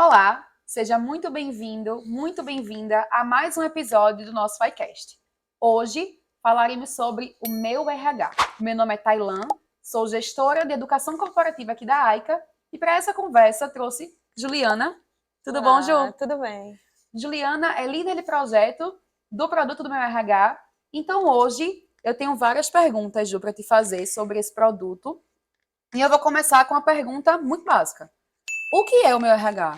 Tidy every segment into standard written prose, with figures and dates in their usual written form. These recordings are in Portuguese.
Olá, seja muito bem-vindo, muito bem-vinda a mais um episódio do nosso Ficast. Hoje falaremos sobre o meu RH. Meu nome é Tailan, sou gestora de educação corporativa aqui da AICA e para essa conversa trouxe Juliana. Tudo bom, Olá, Ju? tudo bem? Juliana é líder de projeto do produto do meu RH. Então hoje eu tenho várias perguntas, Ju, para te fazer sobre esse produto. E eu vou começar com uma pergunta muito básica. O que é o meu RH?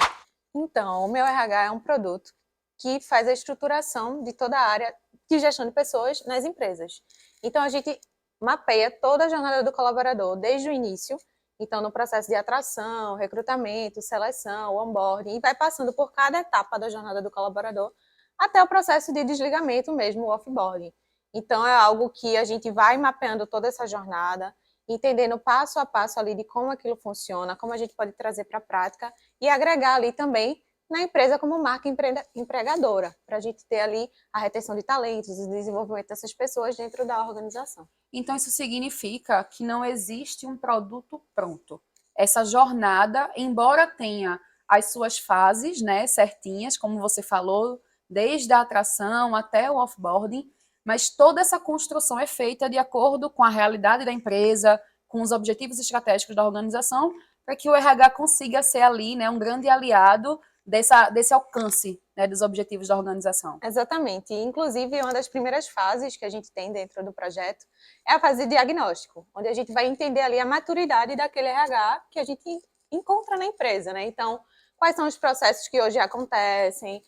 Então, o meu RH é um produto que faz a estruturação de toda a área de gestão de pessoas nas empresas. Então, a gente mapeia toda a jornada do colaborador, desde o início, então no processo de atração, recrutamento, seleção, onboarding, e vai passando por cada etapa da jornada do colaborador, até o processo de desligamento mesmo, o offboarding. Então, é algo que a gente vai mapeando toda essa jornada, entendendo passo a passo ali de como aquilo funciona, como a gente pode trazer para a prática, e agregar ali também na empresa como marca empregadora, para a gente ter ali a retenção de talentos, o desenvolvimento dessas pessoas dentro da organização. Então, isso significa que não existe um produto pronto. Essa jornada, embora tenha as suas fases, né, certinhas, como você falou, desde a atração até o offboarding, mas toda essa construção é feita de acordo com a realidade da empresa, com os objetivos estratégicos da organização, para que o RH consiga ser ali, né, um grande aliado desse alcance, né, dos objetivos da organização. Exatamente. Inclusive, uma das primeiras fases que a gente tem dentro do projeto é a fase de diagnóstico, onde a gente vai entender ali a maturidade daquele RH que a gente encontra na empresa, né? Então, quais são os processos que hoje acontecem,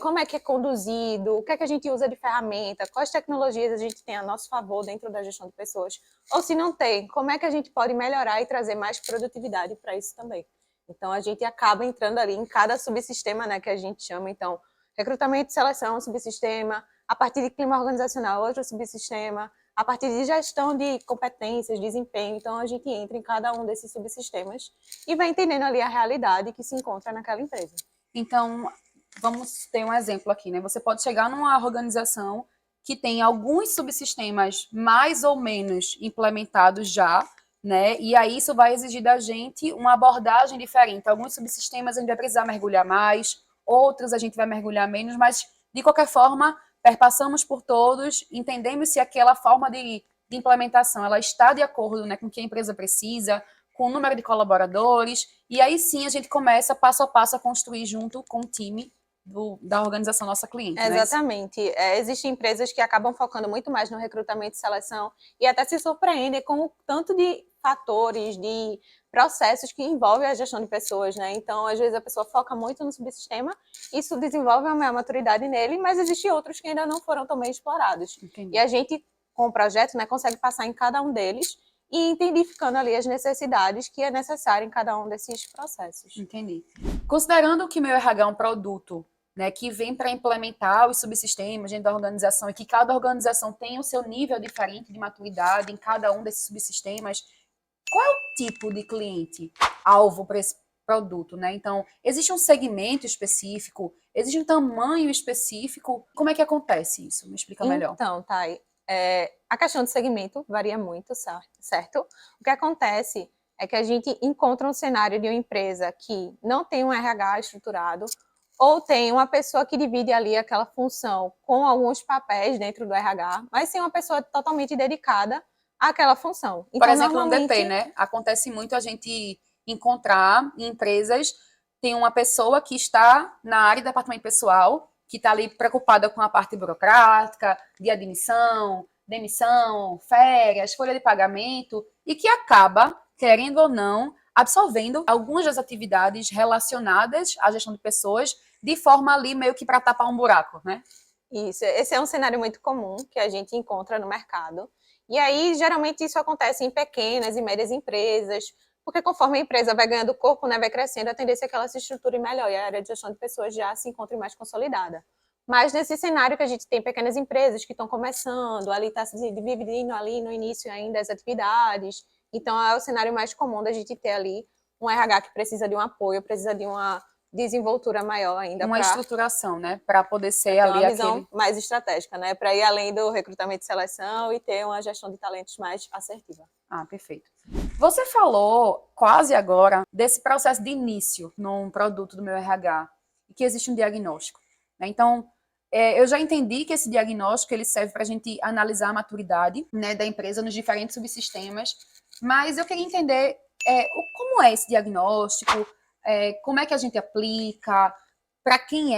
como é que é conduzido, o que é que a gente usa de ferramenta, quais tecnologias a gente tem a nosso favor dentro da gestão de pessoas, ou se não tem, como é que a gente pode melhorar e trazer mais produtividade para isso também. Então, a gente acaba entrando ali em cada subsistema, né, que a gente chama, então, recrutamento e seleção, subsistema, a partir de clima organizacional, outro subsistema, a partir de gestão de competências, desempenho. Então, a gente entra em cada um desses subsistemas e vai entendendo ali a realidade que se encontra naquela empresa. Então, vamos ter um exemplo aqui, né? Você pode chegar numa organização que tem alguns subsistemas mais ou menos implementados já, né? E aí isso vai exigir da gente uma abordagem diferente. Alguns subsistemas a gente vai precisar mergulhar mais, outros a gente vai mergulhar menos, mas de qualquer forma, perpassamos por todos, entendemos se aquela forma de implementação ela está de acordo, né, com o que a empresa precisa, com o número de colaboradores, e aí sim a gente começa passo a passo a construir junto com o time da organização nossa cliente, né? Exatamente. Existem empresas que acabam focando muito mais no recrutamento e seleção e até se surpreendem com o tanto de fatores, de processos que envolvem a gestão de pessoas, né? Então, às vezes a pessoa foca muito no subsistema, isso desenvolve uma maior maturidade nele, mas existem outros que ainda não foram tão bem explorados. Entendi. E a gente, com o projeto, né, consegue passar em cada um deles e identificando ali as necessidades que é necessário em cada um desses processos. Entendi. Considerando que meu RH é um produto, né, que vem para implementar os subsistemas dentro da organização e que cada organização tem o seu nível diferente de maturidade em cada um desses subsistemas, qual é o tipo de cliente alvo para esse produto, né? Então, existe um segmento específico, existe um tamanho específico. Como é que acontece isso? Me explica melhor. Então, Thay, a questão de segmento varia muito, certo? O que acontece é que a gente encontra um cenário de uma empresa que não tem um RH estruturado ou tem uma pessoa que divide ali aquela função com alguns papéis dentro do RH, mas sem uma pessoa totalmente dedicada àquela função. Por Então, exemplo, no DP, normalmente, né? Acontece muito a gente encontrar em empresas, tem uma pessoa que está na área do departamento pessoal, que está ali preocupada com a parte burocrática, de admissão, demissão, férias, folha de pagamento, e que acaba, querendo ou não, absorvendo algumas das atividades relacionadas à gestão de pessoas, de forma ali meio que para tapar um buraco, né? esse é um cenário muito comum que a gente encontra no mercado. E aí, geralmente, isso acontece em pequenas e médias empresas, porque conforme a empresa vai ganhando corpo, né, vai crescendo, a tendência é que ela se estruture melhor e a área de gestão de pessoas já se encontre mais consolidada. Mas nesse cenário que a gente tem pequenas empresas que estão começando, ali está se dividindo ali no início ainda as atividades, então é o cenário mais comum da gente ter ali um RH que precisa de um apoio, precisa de uma desenvoltura maior ainda Uma para estruturação, né? Para poder ser ter ali uma visão aquele. mais estratégica, né? Para ir além do recrutamento e seleção e ter uma gestão de talentos mais assertiva. Ah, perfeito. Você falou quase agora desse processo de início num produto do meu RH, e que existe um diagnóstico, né? Então, eu já entendi que esse diagnóstico ele serve para a gente analisar a maturidade, né, da empresa nos diferentes subsistemas, mas eu queria entender como é esse diagnóstico, como é que a gente aplica, para quem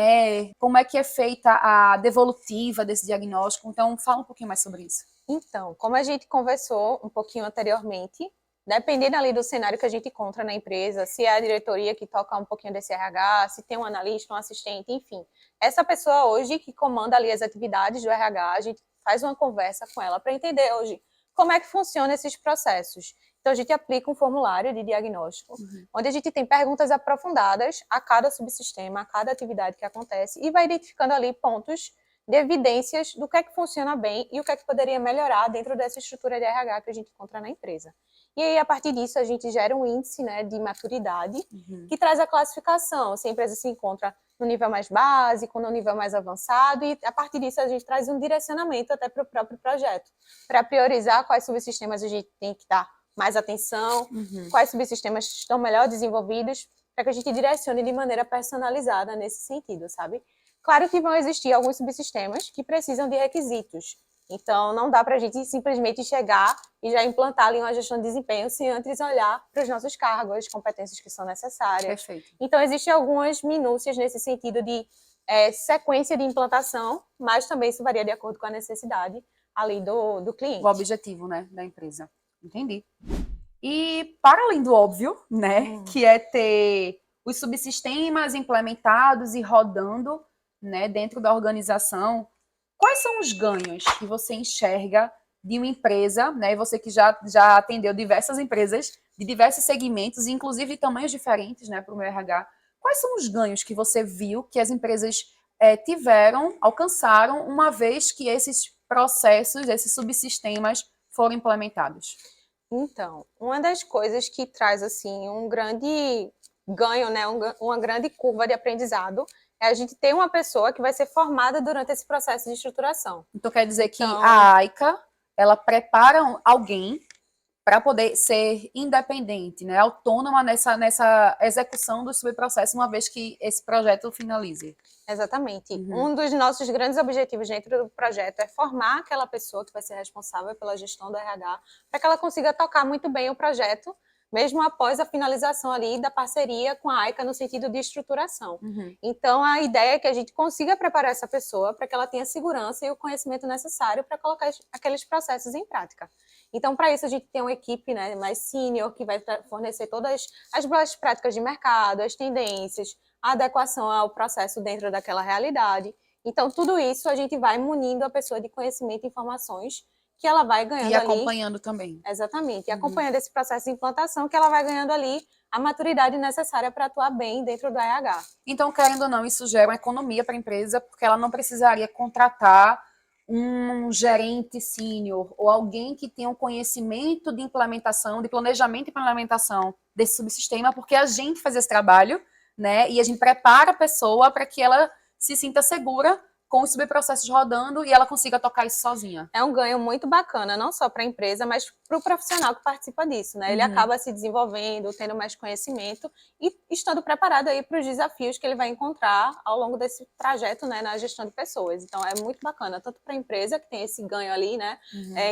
como é que é feita a devolutiva desse diagnóstico. Então, fala um pouquinho mais sobre isso. Então, como a gente conversou um pouquinho anteriormente, dependendo ali do cenário que a gente encontra na empresa, se é a diretoria que toca um pouquinho desse RH, se tem um analista, um assistente, enfim. Essa pessoa hoje que comanda ali as atividades do RH, a gente faz uma conversa com ela para entender hoje como é que funcionam esses processos. Então, a gente aplica um formulário de diagnóstico, onde a gente tem perguntas aprofundadas a cada subsistema, a cada atividade que acontece, e vai identificando ali pontos de evidências do que é que funciona bem e o que é que poderia melhorar dentro dessa estrutura de RH que a gente encontra na empresa. E aí, a partir disso, a gente gera um índice, né, de maturidade que traz a classificação, se a empresa se encontra no nível mais básico, no nível mais avançado, e a partir disso a gente traz um direcionamento até para o próprio projeto, para priorizar quais subsistemas a gente tem que dar mais atenção, quais subsistemas estão melhor desenvolvidos, para que a gente direcione de maneira personalizada nesse sentido, sabe? Claro que vão existir alguns subsistemas que precisam de requisitos. Então, não dá para a gente simplesmente chegar e já implantar ali uma gestão de desempenho sem antes olhar para os nossos cargos, as competências que são necessárias. Perfeito. Então, existem algumas minúcias nesse sentido de sequência de implantação, mas também isso varia de acordo com a necessidade ali do cliente. O objetivo, né, da empresa. Entendi. E, para além do óbvio, né, que é ter os subsistemas implementados e rodando, né, dentro da organização, quais são os ganhos que você enxerga de uma empresa, né, você que já atendeu diversas empresas de diversos segmentos, inclusive de tamanhos diferentes, né, para o meu RH, quais são os ganhos que você viu que as empresas alcançaram, uma vez que esses processos, esses subsistemas foram implementados? Então, uma das coisas que traz assim um grande ganho, né, uma grande curva de aprendizado, é a gente ter uma pessoa que vai ser formada durante esse processo de estruturação. Então quer dizer que a AICA, ela prepara alguém para poder ser independente, né, autônoma nessa execução do subprocesso, uma vez que esse projeto finalize. Exatamente. Um dos nossos grandes objetivos dentro do projeto é formar aquela pessoa que vai ser responsável pela gestão do RH, para que ela consiga tocar muito bem o projeto, mesmo após a finalização ali da parceria com a AICA no sentido de estruturação. Então, a ideia é que a gente consiga preparar essa pessoa para que ela tenha segurança e o conhecimento necessário para colocar aqueles processos em prática. Então, para isso, a gente tem uma equipe, né, mais sênior, que vai fornecer todas as boas práticas de mercado, as tendências, a adequação ao processo dentro daquela realidade. Então, tudo isso a gente vai munindo a pessoa de conhecimento e informações que ela vai ganhando ali. E acompanhando também. Exatamente. E acompanhando esse processo de implantação que ela vai ganhando ali a maturidade necessária para atuar bem dentro do RH. Então, querendo ou não, isso gera uma economia para a empresa, porque ela não precisaria contratar um gerente sênior ou alguém que tenha um conhecimento de implementação, de planejamento e implementação desse subsistema, porque a gente faz esse trabalho, né? E a gente prepara a pessoa para que ela se sinta segura com os subprocessos rodando e ela consiga tocar isso sozinha. É um ganho muito bacana, não só para a empresa, mas para o profissional que participa disso, né? Ele acaba se desenvolvendo, tendo mais conhecimento e estando preparado aí para os desafios que ele vai encontrar ao longo desse trajeto, né, na gestão de pessoas. Então, é muito bacana, tanto para a empresa, que tem esse ganho ali, né,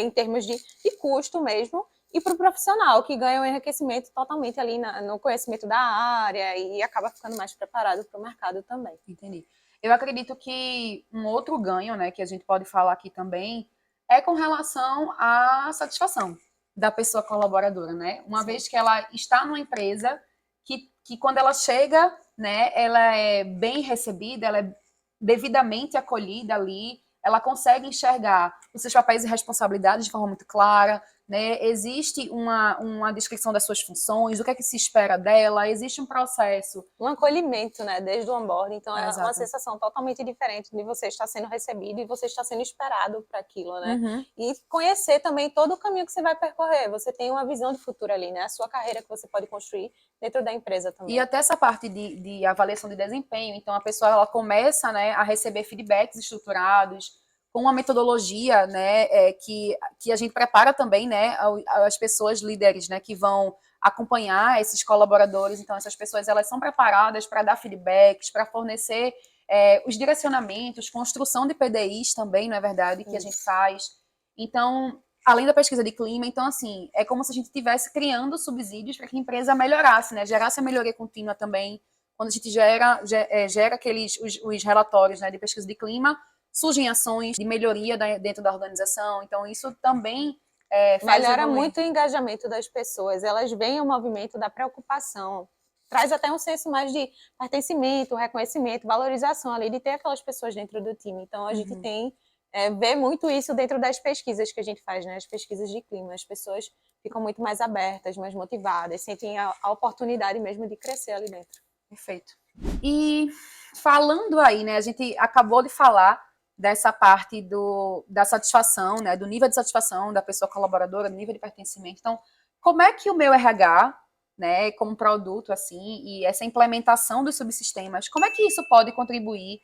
em termos de custo mesmo, e para o profissional, que ganha um enriquecimento totalmente ali no conhecimento da área e acaba ficando mais preparado para o mercado também. Entendi. Eu acredito que um outro ganho, né, que a gente pode falar aqui também, é com relação à satisfação da pessoa colaboradora, né? Uma vez que ela está numa empresa que quando ela chega, né, ela é bem recebida, ela é devidamente acolhida ali, ela consegue enxergar os seus papéis e responsabilidades de forma muito clara, né? Existe uma descrição das suas funções, o que é que se espera dela, existe um processo. Um acolhimento, né, desde o onboarding. Então, é uma Exato. sensação totalmente diferente de você estar sendo recebido e você estar sendo esperado para aquilo, né? Uhum. E conhecer também todo o caminho que você vai percorrer. Você tem uma visão de futuro ali, né? A sua carreira que você pode construir dentro da empresa também. E até essa parte de avaliação de desempenho. Então, a pessoa ela começa, né, a receber feedbacks estruturados, com uma metodologia, né, que a gente prepara também, né, as pessoas líderes, né, que vão acompanhar esses colaboradores. Então, essas pessoas elas são preparadas para dar feedbacks, para fornecer os direcionamentos, construção de PDIs também, não é verdade, que a gente faz. Então, além da pesquisa de clima, então, assim, é como se a gente estivesse criando subsídios para que a empresa melhorasse, né? Gerasse a melhoria contínua também. Quando a gente gera os relatórios, né, de pesquisa de clima, surgem ações de melhoria dentro da organização. Então, isso também faz melhora evoluir. muito o engajamento das pessoas. Elas veem o movimento da preocupação. Traz até um senso mais de pertencimento, reconhecimento, valorização ali, de ter aquelas pessoas dentro do time. Então, a gente tem vê muito isso dentro das pesquisas que a gente faz, né? As pesquisas de clima. As pessoas ficam muito mais abertas, mais motivadas, sentem a oportunidade mesmo de crescer ali dentro. Perfeito. E falando aí, né, a gente acabou de falar dessa parte da satisfação, né, do nível de satisfação da pessoa colaboradora, do nível de pertencimento. Então, como é que o meu RH, né, como produto, assim, e essa implementação dos subsistemas, como é que isso pode contribuir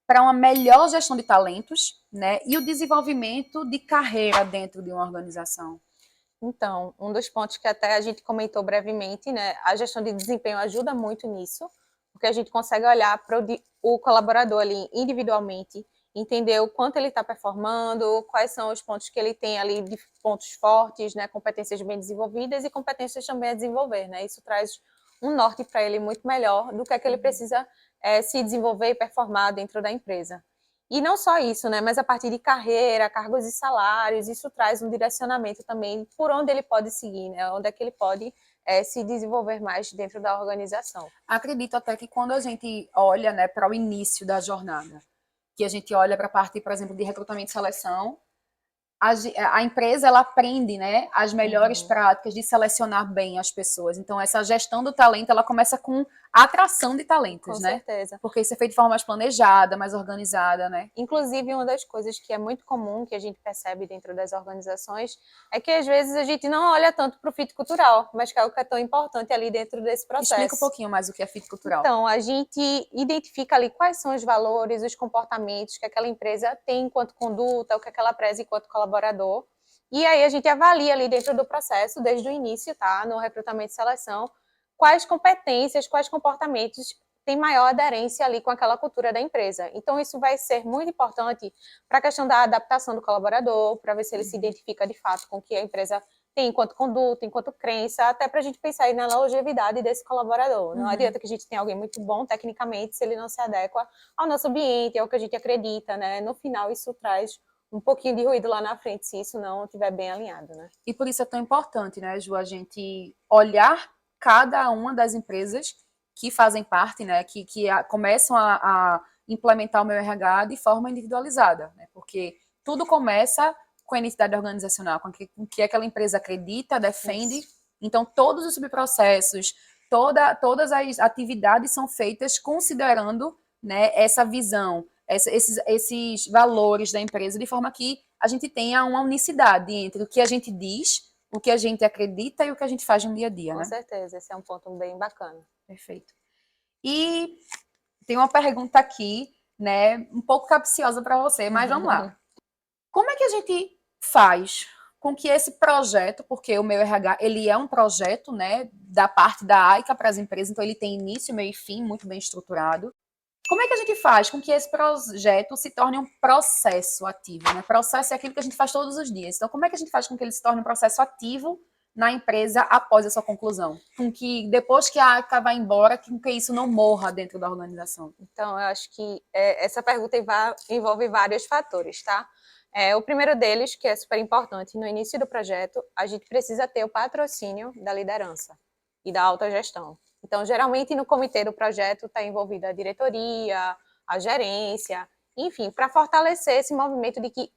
para uma melhor gestão de talentos, né, e o desenvolvimento de carreira dentro de uma organização? Então, um dos pontos que até a gente comentou brevemente, né, a gestão de desempenho ajuda muito nisso, porque a gente consegue olhar para o colaborador ali individualmente, entender o quanto ele está performando, quais são os pontos que ele tem ali de pontos fortes, né, competências bem desenvolvidas e competências também a desenvolver, né? Isso traz um norte para ele muito melhor do que é que ele precisa se desenvolver e performar dentro da empresa. E não só isso, né? Mas a partir de carreira, cargos e salários, isso traz um direcionamento também por onde ele pode seguir, né? Onde é que ele pode se desenvolver mais dentro da organização. Acredito até que quando a gente olha, né, para o início da jornada, que a gente olha para a parte, por exemplo, de recrutamento e seleção, a empresa ela aprende, né, as melhores práticas de selecionar bem as pessoas. Então, essa gestão do talento ela começa com a atração de talentos, Com né? certeza. Porque isso é feito de forma mais planejada, mais organizada, né? Inclusive, uma das coisas que é muito comum, que a gente percebe dentro das organizações, é que às vezes a gente não olha tanto para o fit cultural, mas que é algo que é tão importante ali dentro desse processo. Explica um pouquinho mais o que é fit cultural. Então, a gente identifica ali quais são os valores, os comportamentos que aquela empresa tem enquanto conduta, o que ela preza enquanto colaborador. E aí a gente avalia ali dentro do processo, desde o início, tá? No recrutamento e seleção, quais competências, quais comportamentos têm maior aderência ali com aquela cultura da empresa. Então, isso vai ser muito importante para a questão da adaptação do colaborador, para ver se ele se identifica de fato com o que a empresa tem enquanto conduta, enquanto crença, até para a gente pensar aí na longevidade desse colaborador. Não adianta que a gente tenha alguém muito bom tecnicamente se ele não se adequa ao nosso ambiente, ao que a gente acredita, né? No final, isso traz um pouquinho de ruído lá na frente, se isso não estiver bem alinhado, né? E por isso é tão importante, né, Ju, a gente olhar cada uma das empresas que fazem parte, né, que começam a implementar o meu RH de forma individualizada, né, porque tudo começa com a identidade organizacional, com o que aquela empresa acredita, defende. Isso. Então, todos os subprocessos, todas as atividades são feitas considerando, né, essa visão, esses valores da empresa, de forma que a gente tenha uma unicidade entre o que a gente diz, o que a gente acredita e o que a gente faz no dia a dia, Com né? certeza, esse é um ponto bem bacana. Perfeito. E tem uma pergunta aqui, né, um pouco capciosa para você, mas vamos lá. Como é que a gente faz com que esse projeto, porque o meu RH, ele é um projeto, né, da parte da AICA para as empresas, então ele tem início, meio e fim, muito bem estruturado. Como é que a gente faz com que esse projeto se torne um processo ativo, né? Processo é aquilo que a gente faz todos os dias. Então, como é que a gente faz com que ele se torne um processo ativo na empresa após a sua conclusão? Com que depois que a AICA vai embora, com que isso não morra dentro da organização? Então, eu acho que essa pergunta envolve vários fatores, tá? O primeiro deles, que é super importante, no início do projeto, a gente precisa ter o patrocínio da liderança e da autogestão. Então, geralmente, no comitê do projeto está envolvida a diretoria, a gerência, enfim, para fortalecer esse movimento de que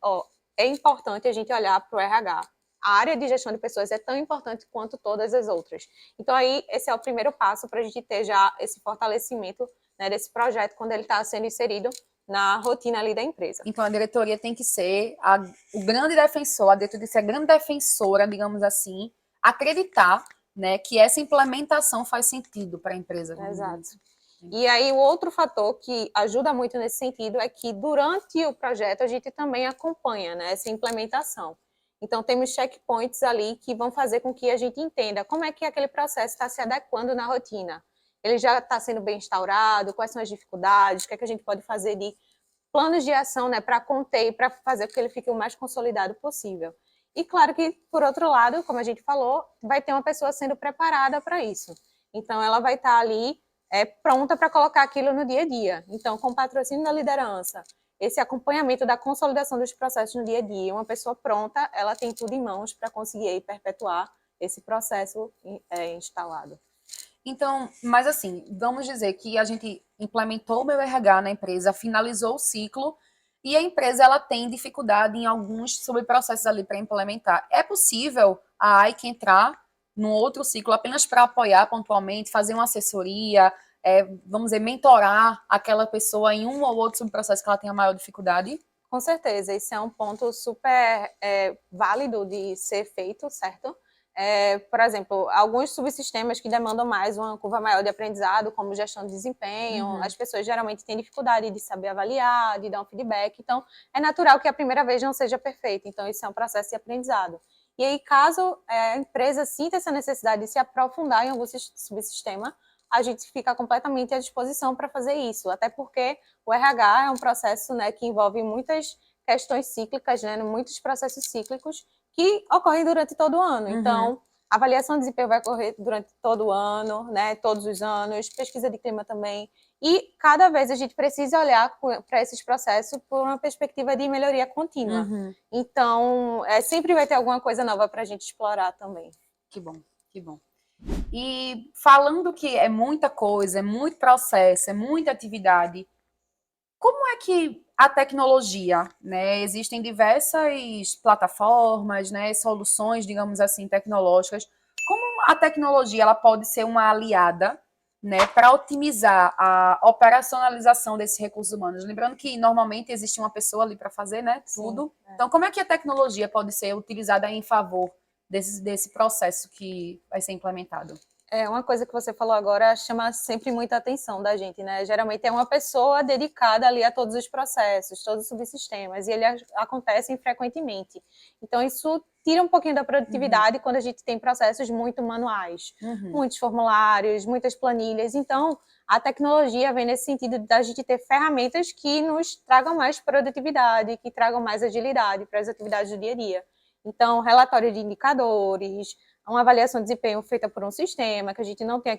é importante a gente olhar para o RH a área de gestão de pessoas é tão importante quanto todas as outras. Então, aí, esse é o primeiro passo para a gente ter já esse fortalecimento, né, desse projeto quando ele está sendo inserido na rotina ali da empresa. Então, a diretoria tem que ser o grande defensor, a diretoria tem que ser a grande defensora, digamos assim, acreditar, né, que essa implementação faz sentido para a empresa. Exato. E aí, o outro fator que ajuda muito nesse sentido é que, durante o projeto, a gente também acompanha, né, essa implementação. Então, temos checkpoints ali que vão fazer com que a gente entenda como é que aquele processo está se adequando na rotina. Ele já está sendo bem instaurado, quais são as dificuldades, o que é que a gente pode fazer de planos de ação, né, para conter e para fazer com que ele fique o mais consolidado possível. E claro que, por outro lado, como a gente falou, vai ter uma pessoa sendo preparada para isso. Então, ela vai estar ali pronta para colocar aquilo no dia a dia. Então, com o patrocínio da liderança, esse acompanhamento da consolidação dos processos no dia a dia, uma pessoa pronta, ela tem tudo em mãos para conseguir aí perpetuar esse processo instalado. Então, mas assim, vamos dizer que a gente implementou o meu RH na empresa, finalizou o ciclo, e a empresa ela tem dificuldade em alguns subprocessos ali para implementar. É possível a AIC entrar num outro ciclo apenas para apoiar pontualmente, fazer uma assessoria, vamos dizer, mentorar aquela pessoa em um ou outro subprocesso que ela tenha maior dificuldade? Com certeza, esse é um ponto super válido de ser feito, certo? Por exemplo, alguns subsistemas que demandam mais uma curva maior de aprendizado, como gestão de desempenho, as pessoas geralmente têm dificuldade de saber avaliar, de dar um feedback, então é natural que a primeira vez não seja perfeita, então isso é um processo de aprendizado. E aí, caso a empresa sinta essa necessidade de se aprofundar em algum subsistema, a gente fica completamente à disposição para fazer isso, até porque o RH é um processo, né, que envolve muitas questões cíclicas, né, muitos processos cíclicos que ocorrem durante todo o ano. Então, a avaliação de desempenho vai ocorrer durante todo o ano, né, todos os anos, pesquisa de clima também. E cada vez a gente precisa olhar para esses processos por uma perspectiva de melhoria contínua. Então, sempre vai ter alguma coisa nova para a gente explorar também. Que bom, que bom. E falando que é muita coisa, é muito processo, é muita atividade, como é que a tecnologia, né? Existem diversas plataformas, né, soluções, digamos assim, tecnológicas. Como a tecnologia ela pode ser uma aliada, né, para otimizar a operacionalização desses recursos humanos? Lembrando que normalmente existe uma pessoa ali para fazer, né, tudo. Sim, Então, como é que a tecnologia pode ser utilizada em favor desse processo que vai ser implementado? Uma coisa que você falou agora chama sempre muita atenção da gente, né? Geralmente é uma pessoa dedicada ali a todos os processos, todos os subsistemas, e eles acontecem frequentemente. Então, isso tira um pouquinho da produtividade quando a gente tem processos muito manuais, muitos formulários, muitas planilhas. Então, a tecnologia vem nesse sentido da gente ter ferramentas que nos tragam mais produtividade, que tragam mais agilidade para as atividades do dia a dia. Então, relatório de indicadores, uma avaliação de desempenho feita por um sistema, que a gente não tem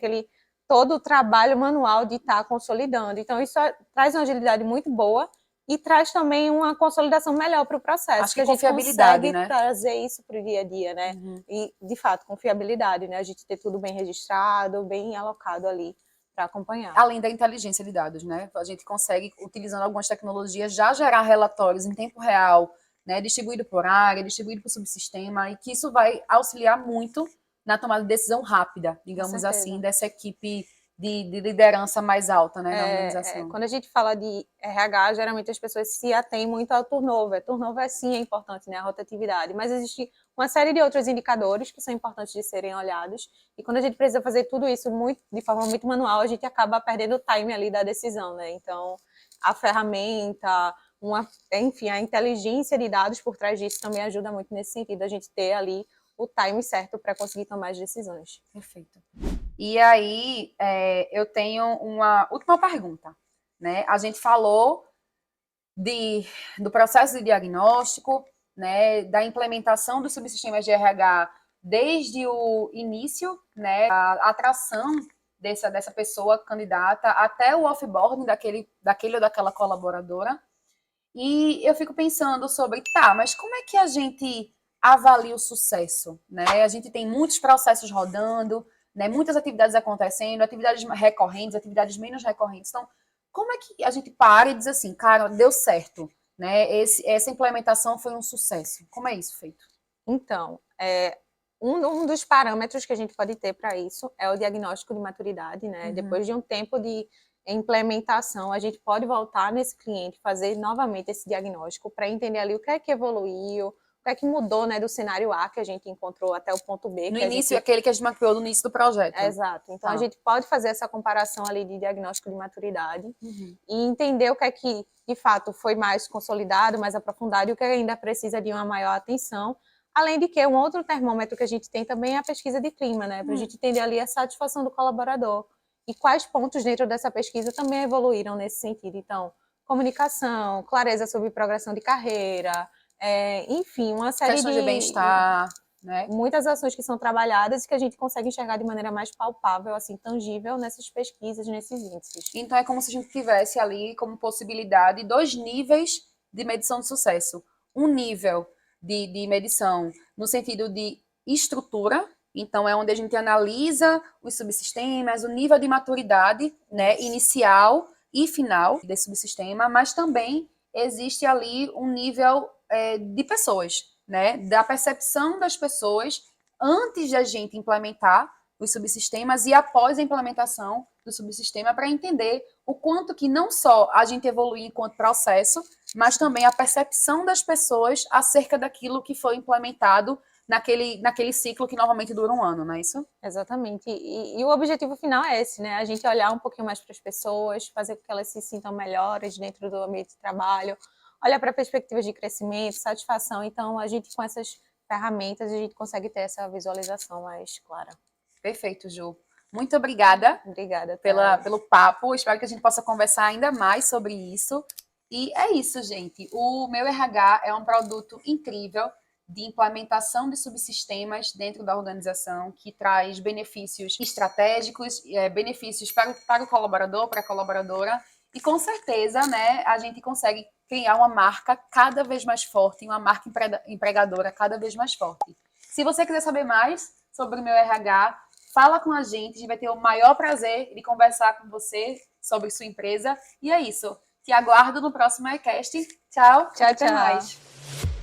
todo o trabalho manual de estar consolidando. Então, isso traz uma agilidade muito boa e traz também uma consolidação melhor para o processo. Acho que a gente confiabilidade, consegue né? trazer isso para o dia a dia, né? E, de fato, confiabilidade, né? A gente ter tudo bem registrado, bem alocado ali para acompanhar. Além da inteligência de dados, né? A gente consegue, utilizando algumas tecnologias, já gerar relatórios em tempo real, né, distribuído por área, distribuído por subsistema, e que isso vai auxiliar muito na tomada de decisão rápida, digamos assim, dessa equipe de liderança mais alta, né, na organização. Quando a gente fala de RH, geralmente as pessoas se atêm muito ao turnover. Turnover, sim, é importante, né, a rotatividade, mas existe uma série de outros indicadores que são importantes de serem olhados, e quando a gente precisa fazer tudo isso de forma muito manual, a gente acaba perdendo o time ali da decisão, né, então a ferramenta, enfim, a inteligência de dados por trás disso também ajuda muito nesse sentido, a gente ter ali o time certo para conseguir tomar as decisões. Perfeito. E aí, eu tenho uma última pergunta, né? A gente falou do processo de diagnóstico, né, da implementação dos subsistemas de RH desde o início, né, a atração dessa pessoa candidata até o offboarding daquele ou daquela colaboradora. E eu fico pensando sobre, mas como é que a gente avalia o sucesso, né? A gente tem muitos processos rodando, né? Muitas atividades acontecendo, atividades recorrentes, atividades menos recorrentes. Então, como é que a gente para e diz assim, cara, deu certo, né? Essa implementação foi um sucesso. Como é isso feito? Então, um dos parâmetros que a gente pode ter para isso é o diagnóstico de maturidade, né? Depois de um tempo de implementação, a gente pode voltar nesse cliente, fazer novamente esse diagnóstico para entender ali o que é que evoluiu, o que é que mudou, né, do cenário A que a gente encontrou até o ponto B. No que a início, gente... aquele que a gente mapeou no início do projeto. Exato. Então, Tá. a gente pode fazer essa comparação ali de diagnóstico de maturidade e entender o que é que, de fato, foi mais consolidado, mais aprofundado e o que ainda precisa de uma maior atenção. Além de que um outro termômetro que a gente tem também é a pesquisa de clima, né? Para a gente entender ali a satisfação do colaborador e quais pontos dentro dessa pesquisa também evoluíram nesse sentido. Então, comunicação, clareza sobre progressão de carreira, enfim, uma série Questões de bem-estar, né? Muitas ações que são trabalhadas e que a gente consegue enxergar de maneira mais palpável, assim, tangível nessas pesquisas, nesses índices. Então, é como se a gente tivesse ali como possibilidade 2 níveis de medição de sucesso. Um nível de medição no sentido de estrutura, então é onde a gente analisa os subsistemas, o nível de maturidade, né, inicial e final desse subsistema, mas também existe ali um nível de pessoas, né, da percepção das pessoas antes de a gente implementar os subsistemas e após a implementação do subsistema para entender o quanto que não só a gente evolui enquanto processo, mas também a percepção das pessoas acerca daquilo que foi implementado naquele ciclo que normalmente dura um ano, não é isso? Exatamente. E o objetivo final é esse, né? A gente olhar um pouquinho mais para as pessoas, fazer com que elas se sintam melhores dentro do ambiente de trabalho, olhar para perspectivas de crescimento, satisfação. Então, a gente, com essas ferramentas, a gente consegue ter essa visualização mais clara. Perfeito, Ju. Muito obrigada. Obrigada pelo papo. Espero que a gente possa conversar ainda mais sobre isso. E é isso, gente. O Meu RH é um produto incrível de implementação de subsistemas dentro da organização, que traz benefícios estratégicos, benefícios para o colaborador, para a colaboradora, e com certeza, né, a gente consegue criar uma marca cada vez mais forte, uma marca empregadora cada vez mais forte. Se você quiser saber mais sobre o Meu RH, fala com a gente vai ter o maior prazer de conversar com você sobre sua empresa. E é isso. Te aguardo no próximo iCast. Tchau. Tchau, Até tchau. mais.